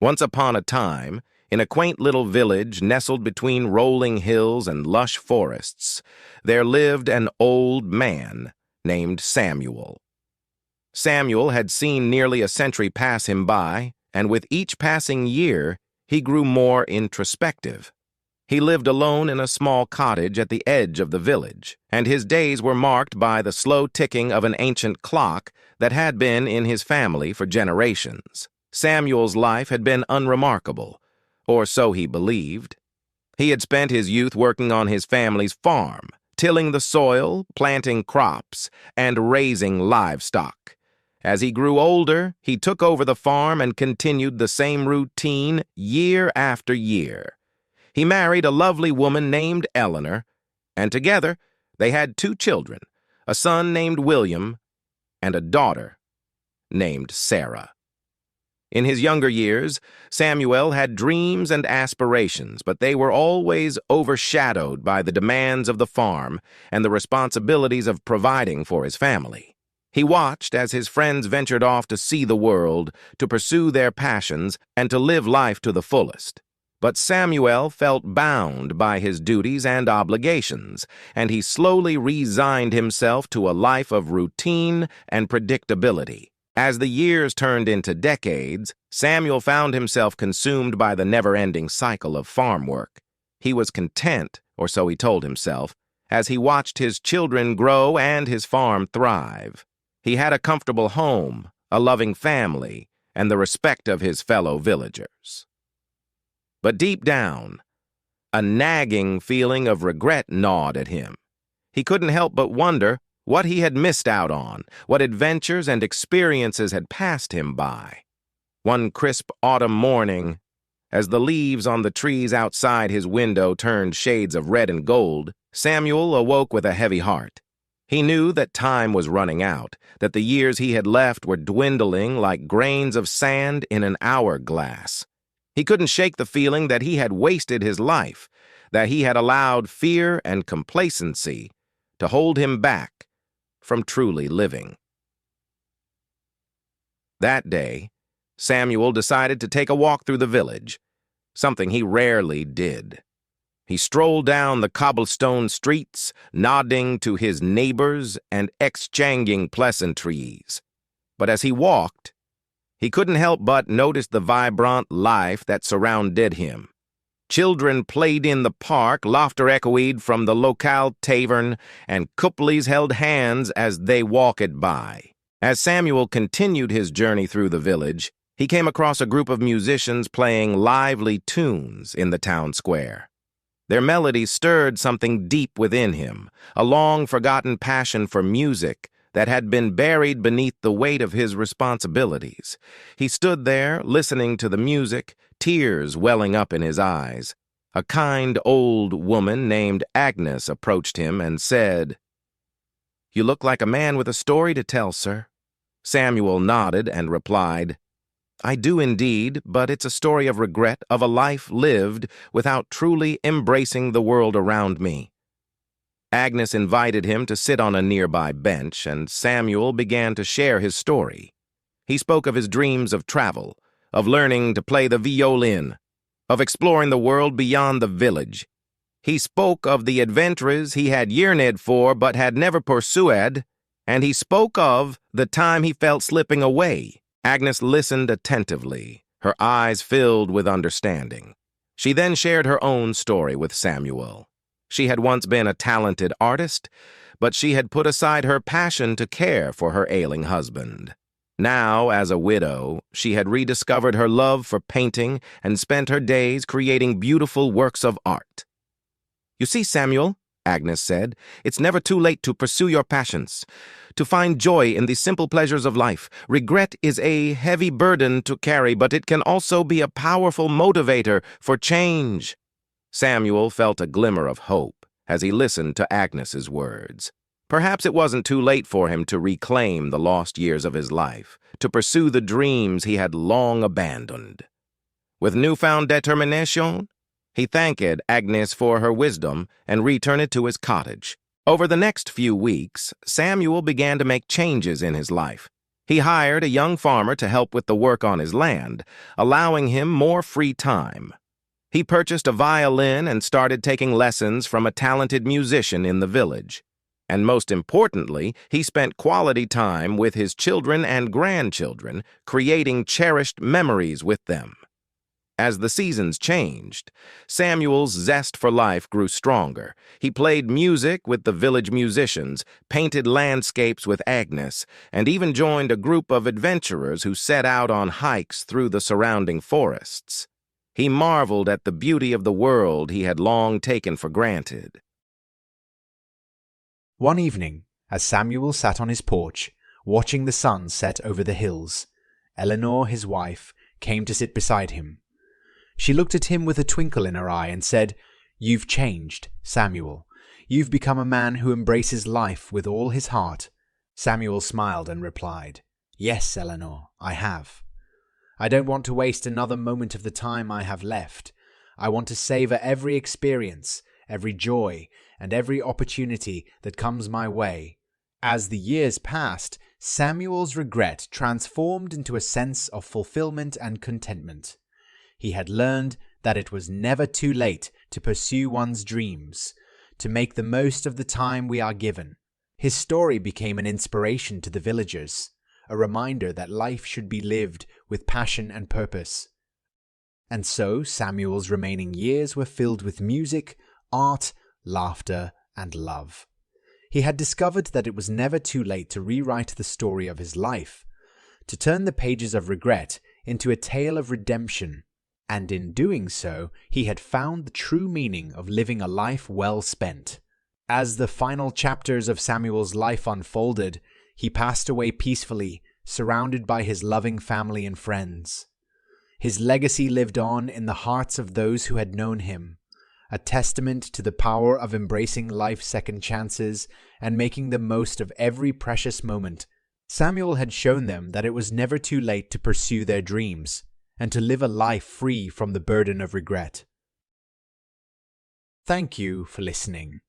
Once upon a time, in a quaint little village nestled between rolling hills and lush forests, there lived an old man named Samuel. Samuel had seen nearly a century pass him by, and with each passing year, he grew more introspective. He lived alone in a small cottage at the edge of the village, and his days were marked by the slow ticking of an ancient clock that had been in his family for generations. Samuel's life had been unremarkable, or so he believed. He had spent his youth working on his family's farm, tilling the soil, planting crops, and raising livestock. As he grew older, he took over the farm and continued the same routine year after year. He married a lovely woman named Eleanor, and together they had 2 children, a son named William and a daughter named Sarah. In his younger years, Samuel had dreams and aspirations, but they were always overshadowed by the demands of the farm and the responsibilities of providing for his family. He watched as his friends ventured off to see the world, to pursue their passions, and to live life to the fullest. But Samuel felt bound by his duties and obligations, and he slowly resigned himself to a life of routine and predictability. As the years turned into decades, Samuel found himself consumed by the never-ending cycle of farm work. He was content, or so he told himself, as he watched his children grow and his farm thrive. He had a comfortable home, a loving family, and the respect of his fellow villagers. But deep down, a nagging feeling of regret gnawed at him. He couldn't help but wonder what he had missed out on, what adventures and experiences had passed him by. One crisp autumn morning, as the leaves on the trees outside his window turned shades of red and gold, Samuel awoke with a heavy heart. He knew that time was running out, that the years he had left were dwindling like grains of sand in an hourglass. He couldn't shake the feeling that he had wasted his life, that he had allowed fear and complacency to hold him back from truly living. That day, Samuel decided to take a walk through the village, something he rarely did. He strolled down the cobblestone streets, nodding to his neighbors and exchanging pleasantries. But as he walked, he couldn't help but notice the vibrant life that surrounded him. Children played in the park, laughter echoed from the locale tavern, and couples held hands as they walked by. As Samuel continued his journey through the village, he came across a group of musicians playing lively tunes in the town square. Their melodies stirred something deep within him, a long-forgotten passion for music that had been buried beneath the weight of his responsibilities. He stood there, listening to the music, tears welling up in his eyes. A kind old woman named Agnes approached him and said, "You look like a man with a story to tell, sir." Samuel nodded and replied, "I do indeed, but it's a story of regret, of a life lived without truly embracing the world around me." Agnes invited him to sit on a nearby bench, and Samuel began to share his story. He spoke of his dreams of travel, of learning to play the violin, of exploring the world beyond the village. He spoke of the adventures he had yearned for but had never pursued, and he spoke of the time he felt slipping away. Agnes listened attentively, her eyes filled with understanding. She then shared her own story with Samuel. She had once been a talented artist, but she had put aside her passion to care for her ailing husband. Now, as a widow, she had rediscovered her love for painting and spent her days creating beautiful works of art. "You see, Samuel," Agnes said, "it's never too late to pursue your passions, to find joy in the simple pleasures of life. Regret is a heavy burden to carry, but it can also be a powerful motivator for change." Samuel felt a glimmer of hope as he listened to Agnes's words. Perhaps it wasn't too late for him to reclaim the lost years of his life, to pursue the dreams he had long abandoned. With newfound determination, he thanked Agnes for her wisdom and returned to his cottage. Over the next few weeks, Samuel began to make changes in his life. He hired a young farmer to help with the work on his land, allowing him more free time. He purchased a violin and started taking lessons from a talented musician in the village. And most importantly, he spent quality time with his children and grandchildren, creating cherished memories with them. As the seasons changed, Samuel's zest for life grew stronger. He played music with the village musicians, painted landscapes with Agnes, and even joined a group of adventurers who set out on hikes through the surrounding forests. He marveled at the beauty of the world he had long taken for granted. One evening, as Samuel sat on his porch, watching the sun set over the hills, Eleanor, his wife, came to sit beside him. She looked at him with a twinkle in her eye and said, "You've changed, Samuel. You've become a man who embraces life with all his heart." Samuel smiled and replied, "Yes, Eleanor, I have. I don't want to waste another moment of the time I have left. I want to savor every experience, every joy, and every opportunity that comes my way." As the years passed, Samuel's regret transformed into a sense of fulfillment and contentment. He had learned that it was never too late to pursue one's dreams, to make the most of the time we are given. His story became an inspiration to the villagers, a reminder that life should be lived with passion and purpose. And so Samuel's remaining years were filled with music, art, laughter, and love. He had discovered that it was never too late to rewrite the story of his life, to turn the pages of regret into a tale of redemption. And in doing so, he had found the true meaning of living a life well spent. As the final chapters of Samuel's life unfolded, he passed away peacefully, surrounded by his loving family and friends. His legacy lived on in the hearts of those who had known him, a testament to the power of embracing life's second chances and making the most of every precious moment. Samuel had shown them that it was never too late to pursue their dreams, and to live a life free from the burden of regret. Thank you for listening.